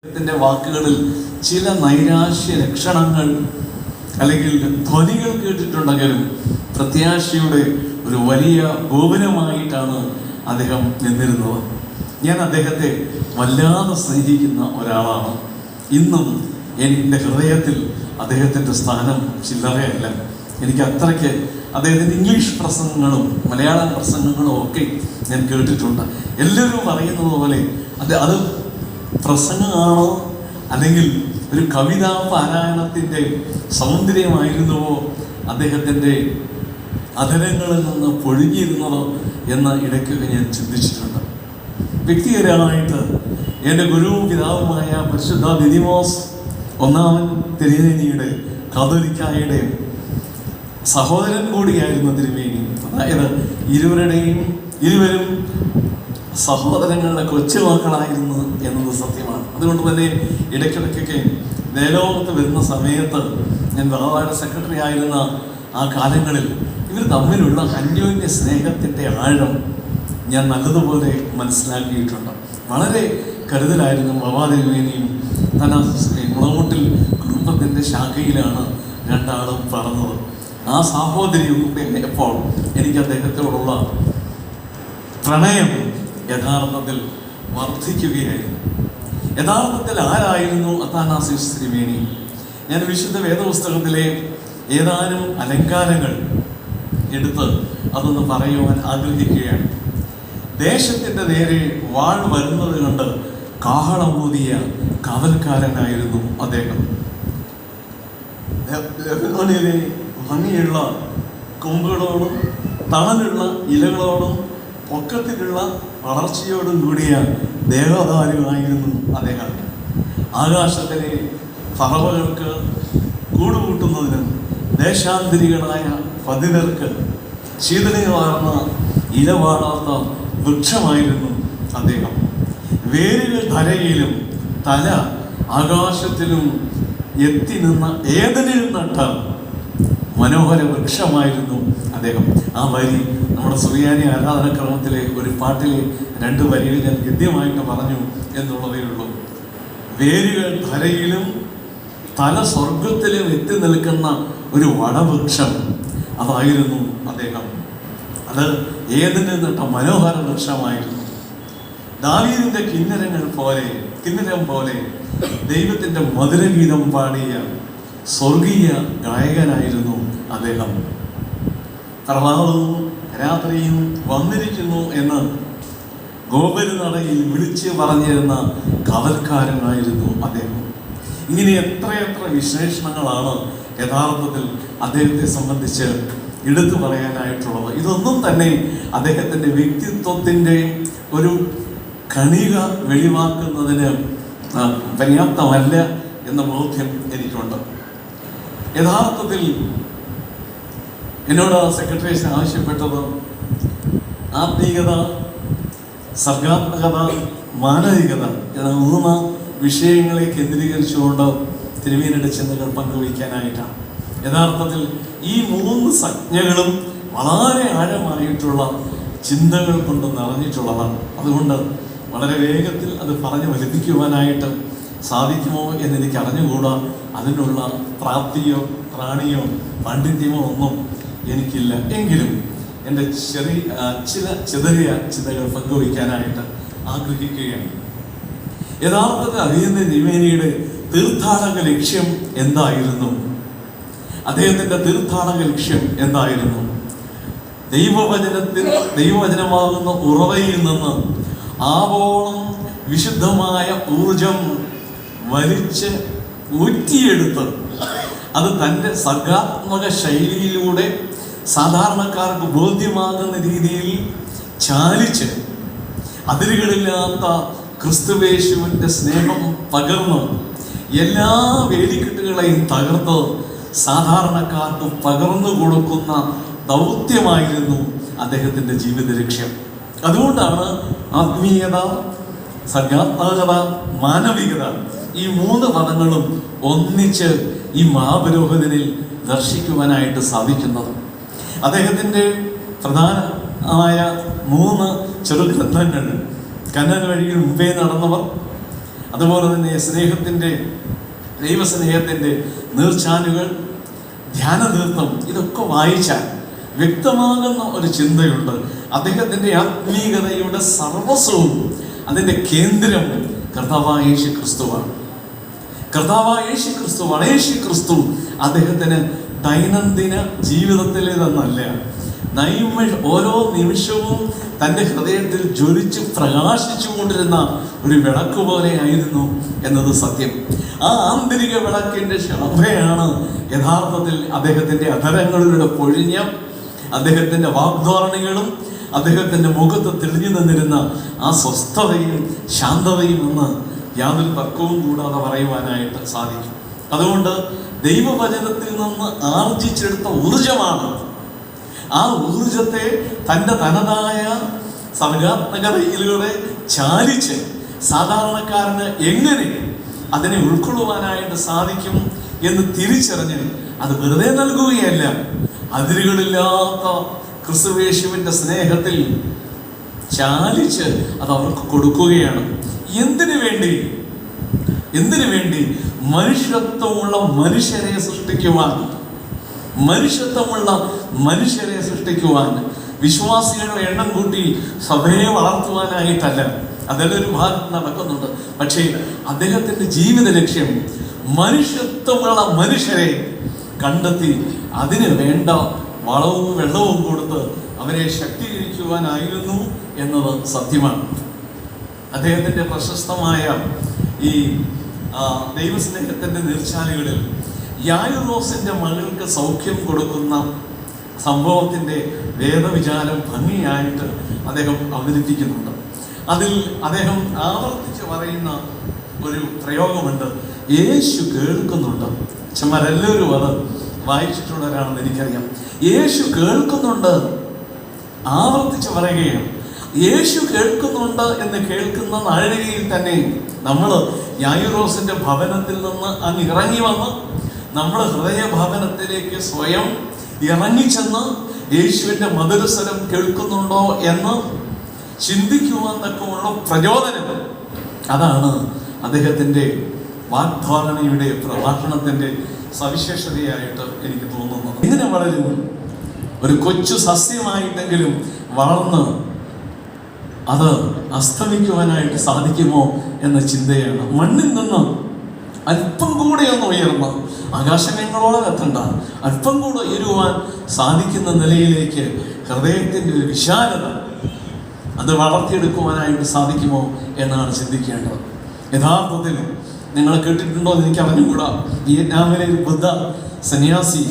അദ്ദേഹത്തിൻ്റെ വാക്കുകളിൽ ചില നൈരാശ്യ ലക്ഷണങ്ങൾ അല്ലെങ്കിൽ ധ്വനികൾ കേട്ടിട്ടുണ്ടെങ്കിലും പ്രത്യാശയുടെ ഒരു വലിയ ഗോപുരമായിട്ടാണ് അദ്ദേഹം നിന്നിരുന്നത്. ഞാൻ അദ്ദേഹത്തെ വല്ലാതെ സ്നേഹിക്കുന്ന ഒരാളാണ്. ഇന്നും എൻ്റെ ഹൃദയത്തിൽ അദ്ദേഹത്തിൻ്റെ സ്ഥാനം ചില്ലറയല്ല. എനിക്ക് അത്രയ്ക്ക് അദ്ദേഹത്തിൻ്റെ ഇംഗ്ലീഷ് പ്രസംഗങ്ങളും മലയാളം പ്രസംഗങ്ങളും ഒക്കെ ഞാൻ കേട്ടിട്ടുണ്ട്. എല്ലാവരും പറയുന്നത് പോലെ അത് പ്രസംഗമാണോ അല്ലെങ്കിൽ ഒരു കവിതാ പാരായണത്തിൻ്റെ സൗന്ദര്യമായിരുന്നുവോ അദ്ദേഹത്തിൻ്റെ അധരങ്ങളിൽ നിന്ന് പൊഴിഞ്ഞിരുന്നതോ എന്ന ഇടയ്ക്കൊക്കെ ഞാൻ ചിന്തിച്ചിട്ടുണ്ട്. വ്യക്തിപരമായിട്ട് എൻ്റെ ഗുരുവും പിതാവുമായ പരിശുദ്ധ ദിദിമോസ് ഒന്നാമൻ തിരുമേനിയുടെ കാതോലിക്കായുടെ സഹോദരൻ കൂടിയായിരുന്നു തിരുമേനി. അതായത് ഇരുവരും സഹോദരങ്ങളുടെ കൊച്ചുമക്കളായിരുന്നു എന്നത് സത്യമാണ്. അതുകൊണ്ട് തന്നെ ഇടയ്ക്കിടയ്ക്കൊക്കെ നേലോകത്ത് വരുന്ന സമയത്ത് ഞാൻ ബാബയുടെ സെക്രട്ടറി ആയിരുന്ന ആ കാലങ്ങളിൽ ഇവർ തമ്മിലുള്ള അന്യോന്യ സ്നേഹത്തിൻ്റെ ആഴം ഞാൻ നല്ലതുപോലെ മനസ്സിലാക്കിയിട്ടുണ്ട്. വളരെ കരുതലായിരുന്നു ബാബാ തിരുമേനിയും മുളമുട്ടിൽ കുടുംബത്തിൻ്റെ ശാഖയിലാണ് രണ്ടാളും പറഞ്ഞത്. ആ സാഹോദര്യവും എപ്പോൾ എനിക്ക് അദ്ദേഹത്തോടുള്ള പ്രണയം യഥാർത്ഥത്തിൽ വർദ്ധിക്കുകയായിരുന്നു. യഥാർത്ഥത്തിൽ ആരായിരുന്നു അത്താനാസിയോസ് തിരുമേനി? ഞാൻ വിശുദ്ധ വേദപുസ്തകത്തിലെ ഏതാനും അലങ്കാരങ്ങൾ എടുത്ത് അതൊന്ന് പറയുവാൻ ആഗ്രഹിക്കുകയാണ്. ദേശത്തിൻ്റെ നേരെ വാൾ വരുന്നത് കണ്ട് കാഹളം ഊതിയ കാവൽക്കാരനായിരുന്നു അദ്ദേഹം. ലെബനോനിലെ ഭംഗിയുള്ള കൊമ്പുകളോടും തണലുള്ള ഇലകളോടും പൊക്കത്തിലുള്ള വളർച്ചയോടും കൂടിയ ദേഹധാരിയായിരുന്നു അദ്ദേഹം. ആകാശത്തിലെ പറവകൾക്ക് കൂടുകൂട്ടുന്നതിനും ദേശാന്തരികളായ പതിനർക്ക് ശീതളമാർന്ന ഇലവാടാത്ത വൃക്ഷമായിരുന്നു അദ്ദേഹം. വേരുകൾ ധരയിലും തല ആകാശത്തിലും എത്തി നിന്ന ഏതനിൽ നട്ട മനോഹര വൃക്ഷമായിരുന്നു അദ്ദേഹം. ആ വരി നമ്മുടെ സുറിയാനി ആരാധനക്രമത്തിലെ ഒരു പാട്ടിലെ 2 വരികൾ ഞാൻ ഗദ്യമായിട്ട് പറഞ്ഞു എന്നുള്ളതേ ഉള്ളൂ. വേരുകൾ ധരയിലും തല സ്വർഗത്തിലും എത്തി നിൽക്കുന്ന ഒരു വടവൃക്ഷം, അതായിരുന്നു അദ്ദേഹം. അത് ഏതിന് നട്ട മനോഹര വൃക്ഷമായിരുന്നു. ദാവീദിന്റെ കിന്നരം പോലെ ദൈവത്തിൻ്റെ മധുരഗീതം പാടിയ സ്വർഗീയ ഗായകനായിരുന്നു അദ്ദേഹം. പ്രഭാതവും രാത്രിയും വന്നിരിക്കുന്നു എന്ന് ഗോപുരനടയിൽ വിളിച്ച് പറഞ്ഞിരുന്ന കാവൽക്കാരനായിരുന്നു അദ്ദേഹം. ഇങ്ങനെ എത്രയെത്ര വിശേഷണങ്ങളാണ് യഥാർത്ഥത്തിൽ അദ്ദേഹത്തെ സംബന്ധിച്ച് എടുത്തു പറയാനായിട്ടുള്ളത്. ഇതൊന്നും തന്നെ അദ്ദേഹത്തിൻ്റെ വ്യക്തിത്വത്തിൻ്റെ ഒരു കണിക വെളിവാക്കുന്നതിന് പര്യാപ്തമല്ല എന്ന ബോധ്യം എനിക്കുണ്ട്. യഥാർത്ഥത്തിൽ എന്നോട് സെക്രട്ടറി ആവശ്യപ്പെട്ടത് ആത്മീയത, സർഗാത്മകത, മാനവികത എന്ന 3 വിഷയങ്ങളെ കേന്ദ്രീകരിച്ചുകൊണ്ട് തിരുമേനിയുടെ ചിന്തകൾ പങ്കുവയ്ക്കാനായിട്ടാണ്. യഥാർത്ഥത്തിൽ ഈ 3 സംജ്ഞകളും വളരെ ആഴമായിട്ടുള്ള ചിന്തകൾ കൊണ്ട് നിറഞ്ഞിട്ടുള്ളതാണ്. അതുകൊണ്ട് വളരെ വേഗത്തിൽ അത് പറഞ്ഞു ഫലിപ്പിക്കുവാനായിട്ട് സാധിക്കുമോ എന്നെനിക്ക് അറിഞ്ഞുകൂടാ. അതിനുള്ള പ്രാപ്തിയോ ത്രാണിയോ പാണ്ഡിത്യമോ ഒന്നും എനിക്കില്ല. എങ്കിലും എൻ്റെ ചില ചെറിയ ചിന്തകൾ പങ്കുവയ്ക്കാനായിട്ട് ആഗ്രഹിക്കുകയാണ്. യഥാർത്ഥത്തിൽ അറിയുന്ന തിരുമേനിയുടെ തീർത്ഥാടക ലക്ഷ്യം എന്തായിരുന്നു? അദ്ദേഹത്തിൻ്റെ തീർത്ഥാടക ലക്ഷ്യം എന്തായിരുന്നു? ദൈവവചനമാകുന്ന ഉറവയിൽ നിന്ന് ആവോളം വിശുദ്ധമായ ഊർജം വലിച്ച് ഊറ്റിയെടുത്ത് അത് തൻ്റെ സർഗാത്മക ശൈലിയിലൂടെ സാധാരണക്കാർക്ക് ബോധ്യമാകുന്ന രീതിയിൽ ചാലിച്ച് അതിരുകളില്ലാത്ത ക്രിസ്തുവേശുവിൻ്റെ സ്നേഹം പകർന്ന് എല്ലാ വേലിക്കെട്ടുകളെയും തകർത്ത് സാധാരണക്കാർക്ക് പകർന്നു കൊടുക്കുന്ന ദൗത്യമായിരുന്നു അദ്ദേഹത്തിൻ്റെ ജീവിത ലക്ഷ്യം. അതുകൊണ്ടാണ് ആത്മീയത, സർഗാത്മകത, മാനവികത ഈ 3 പദങ്ങളും ഒന്നിച്ച് ഈ മഹാപുരോഹിതനിൽ ദർശിക്കുവാനായിട്ട് സാധിക്കുന്നത്. അദ്ദേഹത്തിൻ്റെ പ്രധാനമായ 3 ചെറുഗ്രന്ഥങ്ങൾ കന്നൻ വഴിയിൽ മുമ്പേ നടന്നവർ, അതുപോലെ തന്നെ സ്നേഹത്തിൻ്റെ, ദൈവസ്നേഹത്തിൻ്റെ നീർച്ചാലുകൾ, ധ്യാനതീർത്ഥം, ഇതൊക്കെ വായിച്ചാൽ വ്യക്തമാകുന്ന ഒരു ചിന്തയുണ്ട്. അദ്ദേഹത്തിൻ്റെ ആത്മീയതയുടെ സർവസ്വവും അതിൻ്റെ കേന്ദ്രം കർത്താവായ യേശു ക്രിസ്തുവാണ്. കർത്താവായ യേശു ക്രിസ്തുവാണ്. യേശു ക്രിസ്തു അദ്ദേഹത്തിന് ദൈനംദിന ജീവിതത്തിലേതെന്നല്ല, ഓരോ നിമിഷവും തൻ്റെ ഹൃദയത്തിൽ ജ്വലിച്ച് പ്രകാശിച്ചു കൊണ്ടിരുന്ന ഒരു വിളക്ക് പോലെ ആയിരുന്നു എന്നത് സത്യം. ആ ആന്തരിക വിളക്കിൻ്റെ ശോഭയാണ് യഥാർത്ഥത്തിൽ അദ്ദേഹത്തിൻ്റെ അധരങ്ങളിലൂടെ പൊഴിഞ്ഞ അദ്ദേഹത്തിൻ്റെ വാഗ്ധാരണികളും അദ്ദേഹത്തിൻ്റെ മുഖത്ത് തെളിഞ്ഞു നിന്നിരുന്ന ആ സ്വസ്ഥതയും ശാന്തതയും എന്ന് യാതൊരു തർക്കവും കൂടാതെ പറയുവാനായിട്ട് സാധിക്കും. അതുകൊണ്ട് ദൈവവചനത്തിൽ നിന്ന് ആർജിച്ചെടുത്ത ഊർജമാണ്. ആ ഊർജത്തെ തൻ്റെ തനതായ സർഗാത്മകതയിലൂടെ ചാലിച്ച് സാധാരണക്കാരന് എങ്ങനെ അതിനെ ഉൾക്കൊള്ളുവാനായിട്ട് സാധിക്കും എന്ന് തിരിച്ചറിഞ്ഞ് അത് വെറുതെ നൽകുകയല്ല, അതിരുകളില്ലാത്ത ക്രിസ്തുയേശുവിൻ്റെ സ്നേഹത്തിൽ ചാലിച്ച് അത് അവർക്ക് കൊടുക്കുകയാണ്. എന്തിനു വേണ്ടി? മനുഷ്യത്വമുള്ള മനുഷ്യരെ സൃഷ്ടിക്കുവാൻ, വിശ്വാസികളുടെ എണ്ണം കൂട്ടി സഭയെ വളർത്തുവാനായിട്ടല്ല. അതിലൊരു ഭാഗത്ത് നടക്കുന്നുണ്ട്. പക്ഷേ അദ്ദേഹത്തിൻ്റെ ജീവിത ലക്ഷ്യം മനുഷ്യത്വമുള്ള മനുഷ്യരെ കണ്ടെത്തി അതിന് വേണ്ട വളവും വെള്ളവും കൊടുത്ത് അവരെ ശക്തീകരിക്കുവാനായിരുന്നു എന്നത് സത്യമാണ്. അദ്ദേഹത്തിൻ്റെ പ്രശസ്തമായ ഈ ദൈവസ്നേഹത്തിൻ്റെ നീർച്ചാലുകളിൽ യായിറോസിൻ്റെ മകൾക്ക് സൗഖ്യം കൊടുക്കുന്ന സംഭവത്തിൻ്റെ വേദവിചാരം ഭംഗിയായിട്ട് അദ്ദേഹം അവതരിപ്പിക്കുന്നുണ്ട്. അതിൽ അദ്ദേഹം ആവർത്തിച്ച് പറയുന്ന ഒരു പ്രയോഗമുണ്ട്, യേശു കേൾക്കുന്നുണ്ട്. ചുമ്മാരെല്ലാവരും അത് വായിച്ചിട്ടുള്ളവരാണെന്ന് എനിക്കറിയാം. യേശു കേൾക്കുന്നുണ്ട്, ആവർത്തിച്ച് പറയുകയാണ്. യേശു കേൾക്കുന്നുണ്ട് എന്ന് കേൾക്കുന്ന നാഴികയിൽ തന്നെ നമ്മൾ യായിറോസിൻ്റെ ഭവനത്തിൽ നിന്ന് അങ്ങ് ഇറങ്ങി വന്ന് നമ്മൾ ഹൃദയഭവനത്തിലേക്ക് സ്വയം ഇറങ്ങിച്ചെന്ന് യേശുവിൻ്റെ മധുരസ്വരം കേൾക്കുന്നുണ്ടോ എന്ന് ചിന്തിക്കുവാൻ തക്കമുള്ള പ്രചോദനം. അതാണ് അദ്ദേഹത്തിൻ്റെ വാഗ്ധാരണയുടെ പ്രഭാഷണത്തിൻ്റെ സവിശേഷതയായിട്ട് എനിക്ക് തോന്നുന്നത്. ഇങ്ങനെ വളരും ഒരു കൊച്ചു സസ്യമായിട്ടെങ്കിലും വളർന്ന് അത് അസ്തമിക്കുവാനായിട്ട് സാധിക്കുമോ എന്ന ചിന്തയാണ്. മണ്ണിൽ നിന്ന് അല്പം കൂടെ ഒന്ന് ഉയർന്ന് ആകാശങ്ങളോളം എത്തണ്ട, അല്പം കൂടെ ഉയരുവാൻ സാധിക്കുന്ന നിലയിലേക്ക് ഹൃദയത്തിൻ്റെ ഒരു വിശാലത അത് വളർത്തിയെടുക്കുവാനായിട്ട് സാധിക്കുമോ എന്നാണ് ചിന്തിക്കേണ്ടത്. യഥാർത്ഥത്തിൽ നിങ്ങൾ കേട്ടിട്ടുണ്ടോ എന്ന് എനിക്ക് അറിഞ്ഞുകൂടാ, വിയറ്റ്നാമിലെ ഒരു ബുദ്ധ സന്യാസി,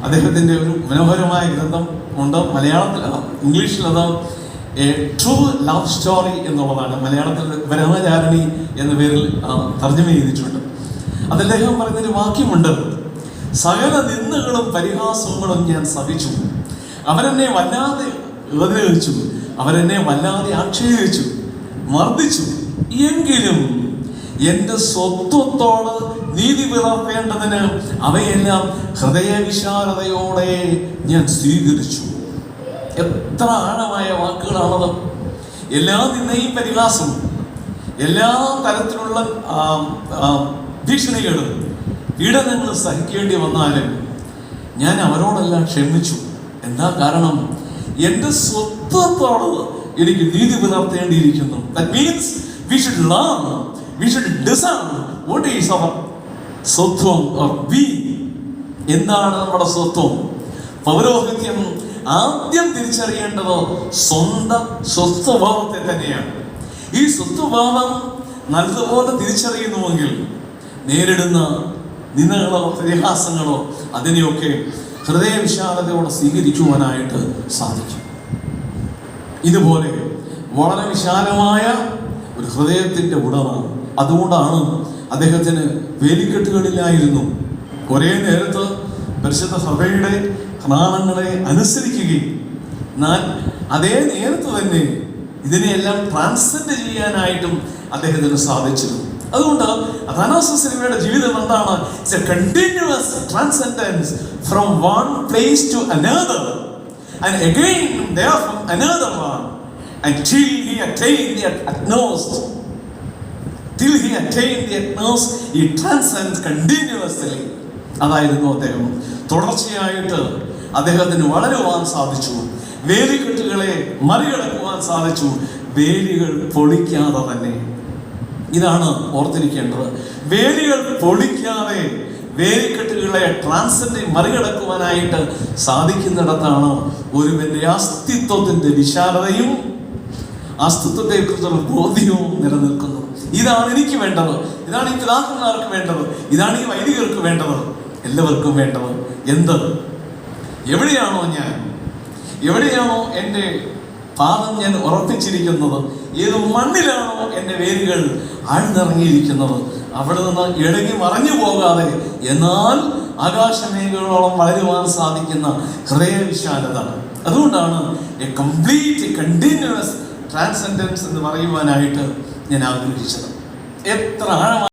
അദ്ദേഹത്തിൻ്റെ ഒരു മനോഹരമായ ഗ്രന്ഥം ഉണ്ട്. മലയാളത്തിൽ, ഇംഗ്ലീഷിലത് എ ട്രൂ ലവ് സ്റ്റോറി എന്നുള്ളതാണ്. മലയാളത്തിൽ ബ്രഹ്മചാരിണി എന്ന പേരിൽ തർജ്ജമ ചെയ്തിട്ടുണ്ട്. അതിൽ അദ്ദേഹം പറയുന്നൊരു വാക്യമുണ്ട്, സകല നിന്ദകളും പരിഹാസങ്ങളും ഞാൻ സഹിച്ചു, അവരെന്നെ വല്ലാതെ ഉപദ്രവിച്ചു, അവരെന്നെ വല്ലാതെ ആക്ഷേപിച്ചു, മർദ്ദിച്ചു, എങ്കിലും എൻ്റെ സ്വത്വത്തോട് നീതി പുലർത്തേണ്ടതിന് അവയെല്ലാം ഹൃദയവിശാലതയോടെ ഞാൻ സ്വീകരിച്ചു. എത്ര ആഴമായ വാക്കുകളാണത്! എല്ലാ നിന്ദയും പരിഹാസവും, എല്ലാ തരത്തിലുള്ള ഭീഷണികളും പീഡനങ്ങളും സഹിക്കേണ്ടി വന്നാലും ഞാൻ അവരോടെല്ലാം ക്ഷമിച്ചു. എന്താ കാരണം? എൻ്റെ സ്വത്വത്തോട് എനിക്ക് നീതി പുലർത്തേണ്ടിയിരിക്കുന്നു. That means we should learn, we should discern what is our സ്വത്വം or being. എന്താണ് നമ്മുടെ സ്വത്വം? പൗരോഹിത്യം ആദ്യം തിരിച്ചറിയേണ്ടത് സ്വന്തം സ്വത്വഭാവത്തെ തന്നെയാണ്. ഈ സ്വത്വഭാവം നല്ലതുപോലെ തിരിച്ചറിയുന്നുവെങ്കിൽ നേരിടുന്ന നിന്ദകളോ പരിഹാസങ്ങളോ അതിനെയൊക്കെ ഹൃദയവിശാലതയോടെ സ്വീകരിക്കുവാനായിട്ട് സാധിക്കും. ഇതുപോലെ വളരെ വിശാലമായ ഒരു ഹൃദയത്തിൻ്റെ ഉടമ. അതുകൊണ്ടാണ് അദ്ദേഹത്തിന് വേലിക്കെട്ടുകളില്ലായിരുന്നു. ഒരേ നേരത്ത് പരിശുദ്ധ സഭയുടെ പ്രമാണങ്ങളെ അനുസരിക്കുകയും എന്നാൽ അതേ നേരത്ത് തന്നെ ഇതിനെയെല്ലാം ട്രാൻസെൻഡ് ചെയ്യാനായിട്ടും അദ്ദേഹത്തിന് സാധിച്ചിരുന്നു. അതുകൊണ്ട് അഥാനാസിയുടെ ജീവിതം എന്താണ്? It's a continuous transcendence from one place to another and again there from another one until he attained the utmost till he attained the utmost, he transcends continuously. അതായിരുന്നു അദ്ദേഹം. തുടർച്ചയായിട്ട് അദ്ദേഹത്തിന് വളരുവാൻ സാധിച്ചു. വേലിക്കെട്ടുകളെ മറികടക്കുവാൻ സാധിച്ചു. വേലികൾ പൊളിക്കാതെ തന്നെ. ഇതാണ് ഓർത്തിരിക്കേണ്ടത്. വേലികൾ പൊളിക്കാതെ വേലിക്കെട്ടുകളെ ട്രാൻസെൻഡ് മറികടക്കുവാനായിട്ട് സാധിക്കുന്നിടത്താണ് ഒരുവന്റെ അസ്തിത്വത്തിന്റെ വിശാലതയും അസ്തിത്വത്തെക്കുറിച്ചുള്ള ബോധ്യവും നിലനിൽക്കുന്നത്. ഇതാണ് എനിക്ക് വേണ്ടത്, ഇതാണ് ഈ പിതാക്കന്മാർക്ക് വേണ്ടത്, ഇതാണ് ഈ വൈദികർക്ക് വേണ്ടത്, എല്ലാവർക്കും വേണ്ടത്. എന്ത്? എവിടെയാണോ എൻ്റെ പാദം ഞാൻ ഉറപ്പിച്ചിരിക്കുന്നത്, ഏത് മണ്ണിലാണോ എൻ്റെ വേരുകൾ ആഴ്ന്നിറങ്ങിയിരിക്കുന്നത്, അവിടെ നിന്ന് ഇടങ്ങി മറഞ്ഞു പോകാതെ എന്നാൽ ആകാശമേഖലയോളം വളരുവാൻ സാധിക്കുന്ന ഹൃദയവിശാലത. അതുകൊണ്ടാണ് എ കംപ്ലീറ്റ് കണ്ടിന്യൂസ് ട്രാൻസെൻഡൻസ് എന്ന് പറയുവാനായിട്ട് ഞാൻ ആഗ്രഹിച്ചത്. എത്ര ആഴമായി